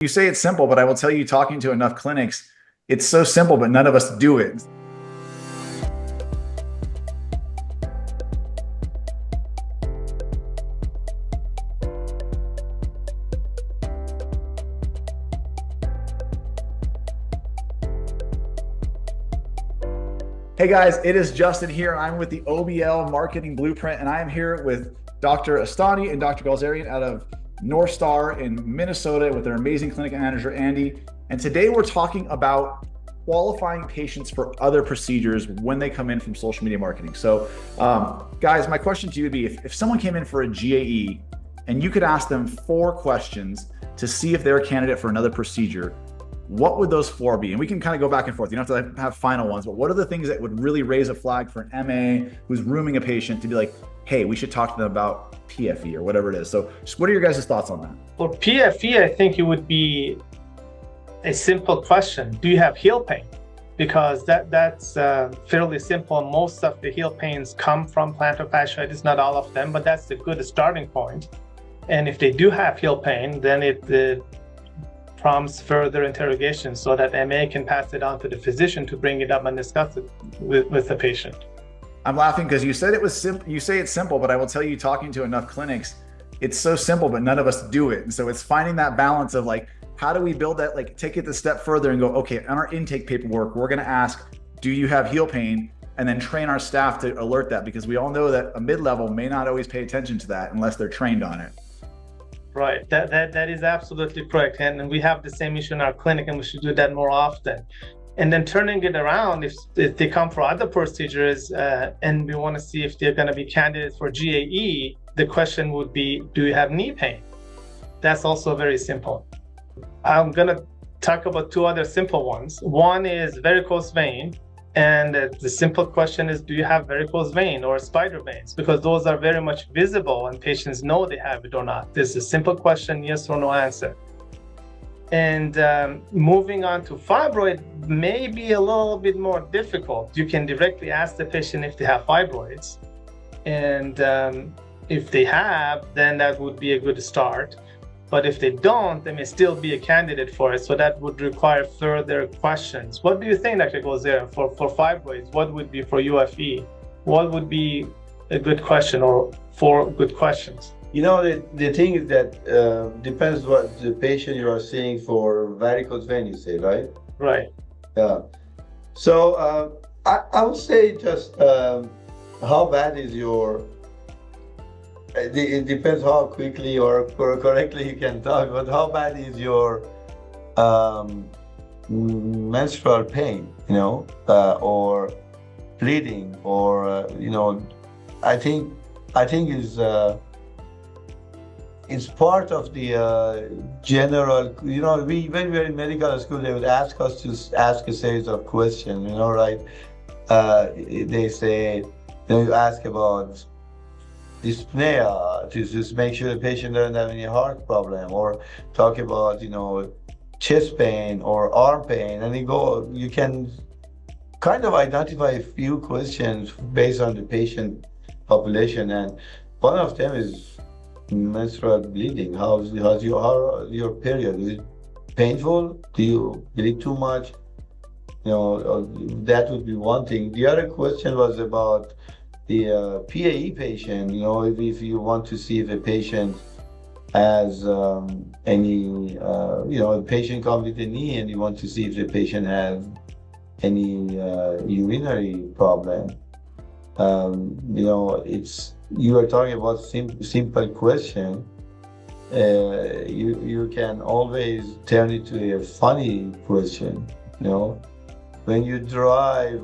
You say it's simple, but I will tell you, talking to enough clinics, it's so simple, but none of us do it. Hey guys, it is Justin here. I'm with the OBL Marketing Blueprint, and I am here with Dr. Astani and Dr. Golzarian out of NorthStar in Minnesota with their amazing clinic manager, Andy. And today we're talking about qualifying patients for other procedures when they come in from social media marketing. So guys, my question to you would be, if someone came in for a GAE and you could ask them 4 questions to see if they're a candidate for another procedure, what would those 4 be? And we can kind of go back and forth. You don't have to have final ones, but what are the things that would really raise a flag for an MA who's rooming a patient to be like, hey, we should talk to them about PFE or whatever it is. So just what are your guys' thoughts on that? For PFE, I think it would be a simple question. Do you have heel pain? Because that's fairly simple. Most of the heel pains come from plantar fasciitis, not all of them, but that's a good starting point. And if they do have heel pain, then it prompts further interrogation so that MA can pass it on to the physician to bring it up and discuss it with the patient. I'm laughing because you said it was simple. You say it's simple, but I will tell you, talking to enough clinics, it's so simple, but none of us do it. And so it's finding that balance of like, how do we build that, like take it a step further and go, okay, on our intake paperwork, we're going to ask, do you have heel pain? And then train our staff to alert that, because we all know that a mid-level may not always pay attention to that unless they're trained on it. Right, that is absolutely correct. And we have the same issue in our clinic, and we should do that more often. And then turning it around, if they come for other procedures and we want to see if they're going to be candidates for GAE, the question would be, do you have knee pain? That's also very simple. I'm going to talk about 2 other simple ones. One is varicose vein. And the simple question is, do you have varicose vein or spider veins? Because those are very much visible and patients know they have it or not. This is a simple question, yes or no answer. And moving on to fibroid may be a little bit more difficult. You can directly ask the patient if they have fibroids. And if they have, then that would be a good start. But if they don't, they may still be a candidate for it. So that would require further questions. What do you think, Dr. Golzarian, for fibroids? What would be for UFE? What would be a good question or 4 good questions? You know, the thing is that depends what the patient you are seeing for varicose vein, you say, right? Right. Yeah. So I would say just how bad is your, it depends how quickly or correctly you can talk, but how bad is your menstrual pain, you know, or bleeding, or, you know, I think it's part of the general, you know, when we were in medical school, they would ask us to ask a series of questions, you know, right? They say, you know, you ask about dyspnea to just make sure the patient doesn't have any heart problem, or talk about, you know, chest pain or arm pain, and you can kind of identify a few questions based on the patient population, and one of them is menstrual bleeding. How's your period? Is it painful? Do you bleed too much? You know, that would be one thing. The other question was about the PAE patient. You know, if you want to see if a patient has any, you know, a patient comes with a knee and you want to see if the patient has any urinary problem. You know, you are talking about simple question. You can always turn it to a funny question. You know, when you drive,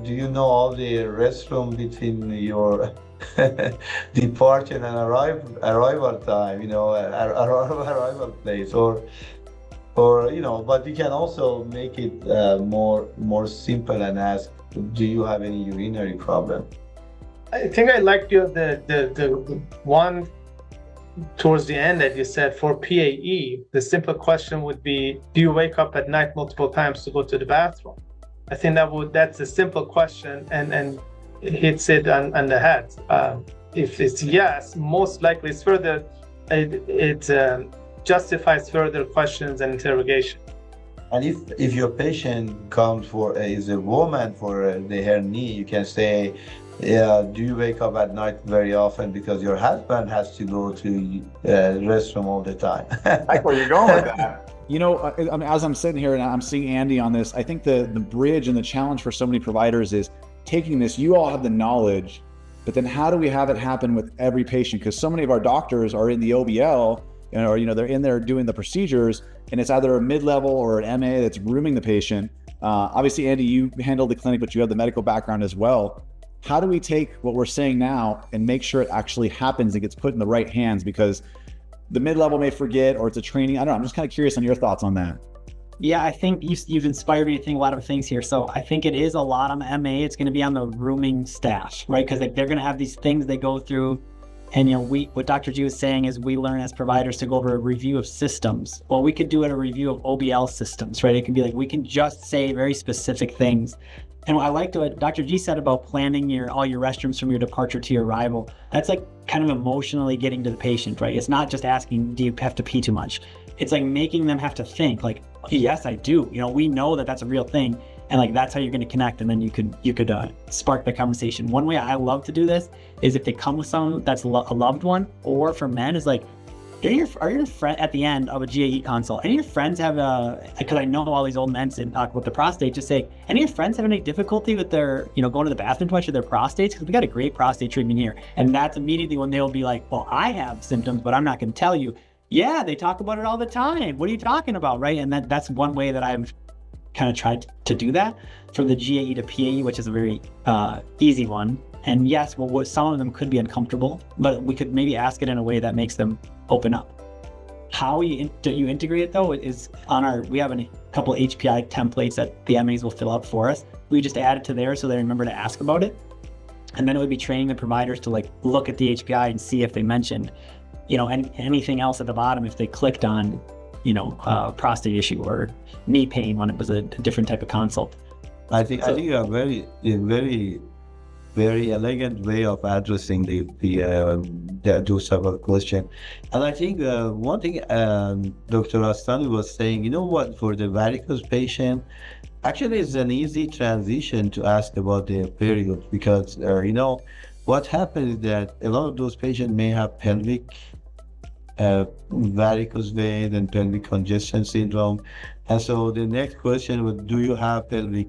do you know all the restroom between your departure and arrival time? You know, arrival place, or you know. But you can also make it more simple and ask, do you have any urinary problem? I think I liked the one towards the end that you said for PAE. The simple question would be, do you wake up at night multiple times to go to the bathroom? I think that's a simple question and it hits it on the head. If it's yes, most likely it's further justifies further questions and interrogation. And if your patient comes for is a woman for her knee, you can say, yeah, do you wake up at night very often because your husband has to go to restroom all the time? I like where you're going with that. You know, as I'm sitting here and I'm seeing Andy on this, I think the bridge and the challenge for so many providers is taking this. You all have the knowledge, but then how do we have it happen with every patient? Because so many of our doctors are in the OBL, or they're in there doing the procedures, and it's either a mid-level or an MA that's rooming the patient. Obviously, Andy, you handle the clinic, but you have the medical background as well. How do we take what we're saying now and make sure it actually happens and gets put in the right hands? Because the mid-level may forget, or it's a training. I don't know. I'm just kind of curious on your thoughts on that. Yeah, I think you've inspired me to think a lot of things here. So I think it is a lot on the MA. It's going to be on the rooming staff, right? Because they're going to have these things they go through. And what Dr. G was saying is we learn as providers to go over a review of systems. Well, we could do a review of OBL systems, right? It can be like we can just say very specific things. And I liked what Dr. G said about planning all your restrooms from your departure to your arrival. That's like kind of emotionally getting to the patient, right? It's not just asking, do you have to pee too much? It's like making them have to think like, yes, I do. We know that that's a real thing. And like, that's how you're going to connect. And then you could spark the conversation. One way I love to do this is if they come with someone that's a loved one, or for men is like, are your friend at the end of a GAE consult, any of your friends have because I know all these old men sit and talk about the prostate, just say, any of your friends have any difficulty with their, going to the bathroom too much with their prostates? Because we got a great prostate treatment here. And that's immediately when they'll be like, well, I have symptoms, but I'm not going to tell you. Yeah, they talk about it all the time. What are you talking about, right? And that's one way that I've kind of tried to do that from the GAE to PAE, which is a very easy one. And yes, well, some of them could be uncomfortable, but we could maybe ask it in a way that makes them open up. How you integrate it though is we have a couple of HPI templates that the MAs will fill out for us. We just add it to there so they remember to ask about it. And then it would be training the providers to like look at the HPI and see if they mentioned, anything else at the bottom if they clicked on, prostate issue or knee pain when it was a different type of consult. I think you have a very elegant way of addressing those type of question. And I think one thing Dr. Astani was saying, for the varicose patient, actually it's an easy transition to ask about their period, because what happens is that a lot of those patients may have pelvic varicose vein and pelvic congestion syndrome. And so the next question was, do you have pelvic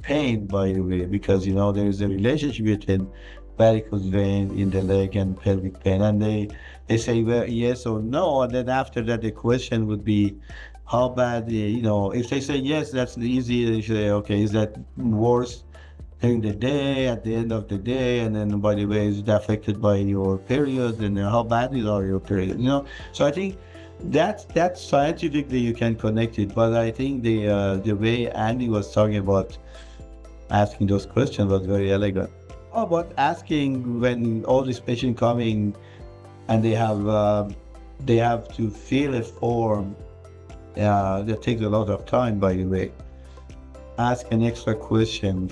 pain, by the way? Because there is a relationship between varicose vein in the leg and pelvic pain, and they say, well, yes or no, and then after that the question would be, how bad, if they say yes, that's easy. They say, okay, is that worse during the day, at the end of the day, and then by the way, is it affected by your period, and how bad are your period? So I think that's scientifically you can connect it, but I think the way Andy was talking about asking those questions was very elegant. How about asking when all these patients coming and they have to fill a form that takes a lot of time, by the way. Ask an extra question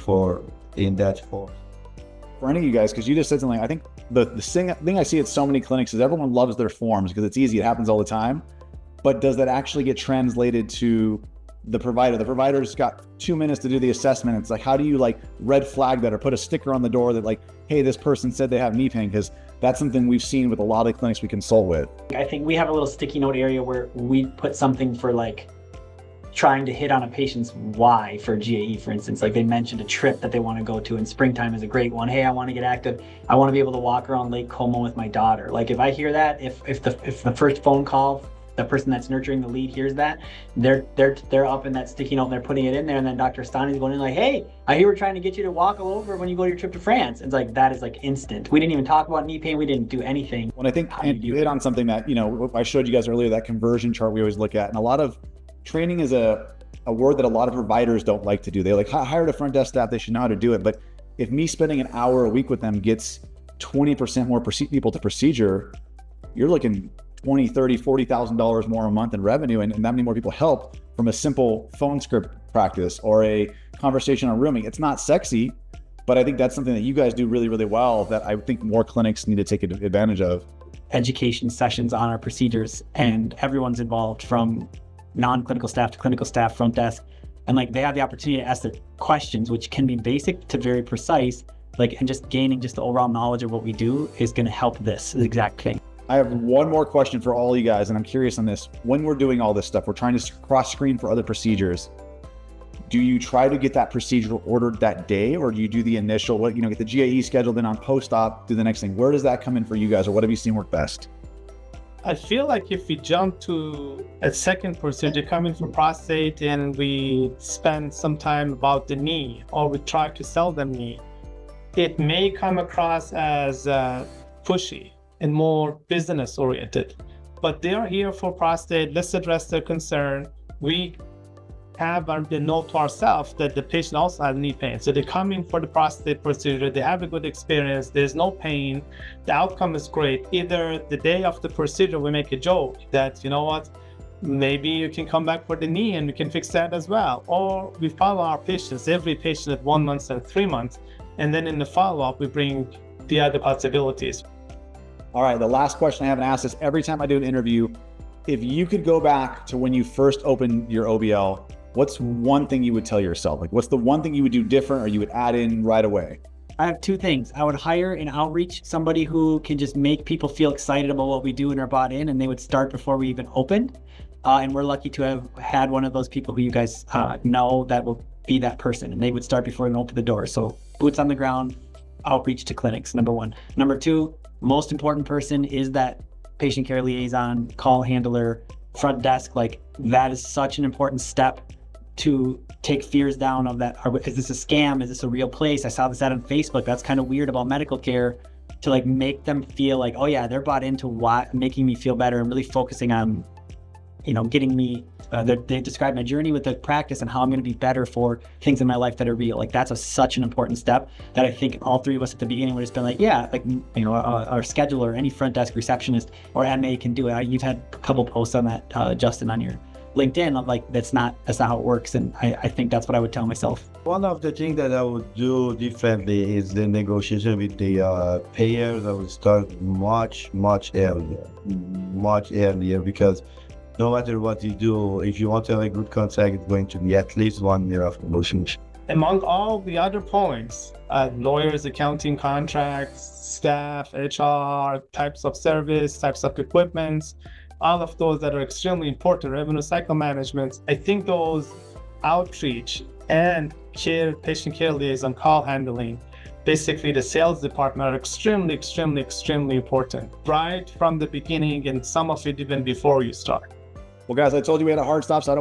in that form. For any of you guys, because you just said something, I think the thing I see at so many clinics is everyone loves their forms because it's easy, it happens all the time. But does that actually get translated to the provider? The provider's got 2 minutes to do the assessment. It's like, how do you red flag that or put a sticker on the door that hey, this person said they have knee pain? Because that's something we've seen with a lot of clinics we consult with. I think we have a little sticky note area where we put something for trying to hit on a patient's why for GAE, for instance. They mentioned a trip that they want to go to, and springtime is a great one. Hey, I want to get active. I want to be able to walk around Lake Como with my daughter. If I hear that, if the first phone call, the person that's nurturing the lead hears that, they're up in that sticky note and they're putting it in there, and then Dr. Astani's going in hey, I hear we're trying to get you to walk all over when you go to your trip to France. It's that is instant. We didn't even talk about knee pain. We didn't do anything. When I think you hit on something that, I showed you guys earlier, that conversion chart we always look at, and a lot of training is a word that a lot of providers don't like to do. They hired a front desk staff, they should know how to do it. But if me spending an hour a week with them gets 20% more people to procedure, you're looking $20,000, $30,000, $40,000 more a month in revenue, and that many more people help from a simple phone script practice or a conversation on rooming. It's not sexy, but I think that's something that you guys do really, really well that I think more clinics need to take advantage of. education sessions on our procedures, and everyone's involved from non-clinical staff to clinical staff, front desk, and like they have the opportunity to ask their questions, which can be basic to very precise, like, and just gaining just the overall knowledge of what we do is going to help this exact thing. I have one more question for all you guys, and I'm curious on this. When we're doing all this stuff, we're trying to cross-screen for other procedures. Do you try to get that procedure ordered that day, or do you do the initial, get the GAE scheduled in on post-op, do the next thing? Where does that come in for you guys, or what have you seen work best? I feel like if we jump to a second procedure coming for prostate and we spend some time about the knee, or we try to sell them knee, it may come across as pushy and more business oriented, but they are here for prostate. Let's address their concern. We have the note to ourselves that the patient also has knee pain. So they come in for the prostate procedure, they have a good experience, there's no pain, the outcome is great. Either the day of the procedure, we make a joke that, you know what, maybe you can come back for the knee and we can fix that as well. Or we follow our patients, every patient at 1 month and 3 months. And then in the follow-up, we bring the other possibilities. All right, the last question I haven't asked this every time I do an interview. If you could go back to when you first opened your OBL, what's one thing you would tell yourself? Like, what's the one thing you would do different or you would add in right away? I have two things. I would hire an outreach, somebody who can just make people feel excited about what we do and are bought in, and they would start before we even opened. And we're lucky to have had one of those people who you guys know that will be that person, and they would start before we even open the door. So boots on the ground, outreach to clinics, number one. Number two, most important person is that patient care liaison, call handler, front desk. Like, that is such an important step to take fears down of that. Is this a scam? Is this a real place? I saw this ad on Facebook. That's kind of weird about medical care, to like make them feel like, oh yeah, they're bought into what, making me feel better, and really focusing on, getting me, they describe my journey with the practice and how I'm going to be better for things in my life that are real. Like, that's such an important step that I think all three of us at the beginning would have been like, yeah, like, our scheduler, any front desk receptionist or MA can do it. You've had a couple posts on that, Justin, on your LinkedIn. I'm like, that's not how it works. And I think that's what I would tell myself. One of the things that I would do differently is the negotiation with the payers. I would start much earlier, because no matter what you do, if you want to have a good contract, it's going to be at least 1 year of negotiation. Among all the other points, lawyers, accounting, contracts, staff, HR, types of service, types of equipment, all of those that are extremely important, revenue cycle management, I think those outreach and patient care liaison, call handling, basically the sales department, are extremely important right from the beginning, and some of it even before you start. Well, guys, I told you we had a hard stop, so I don't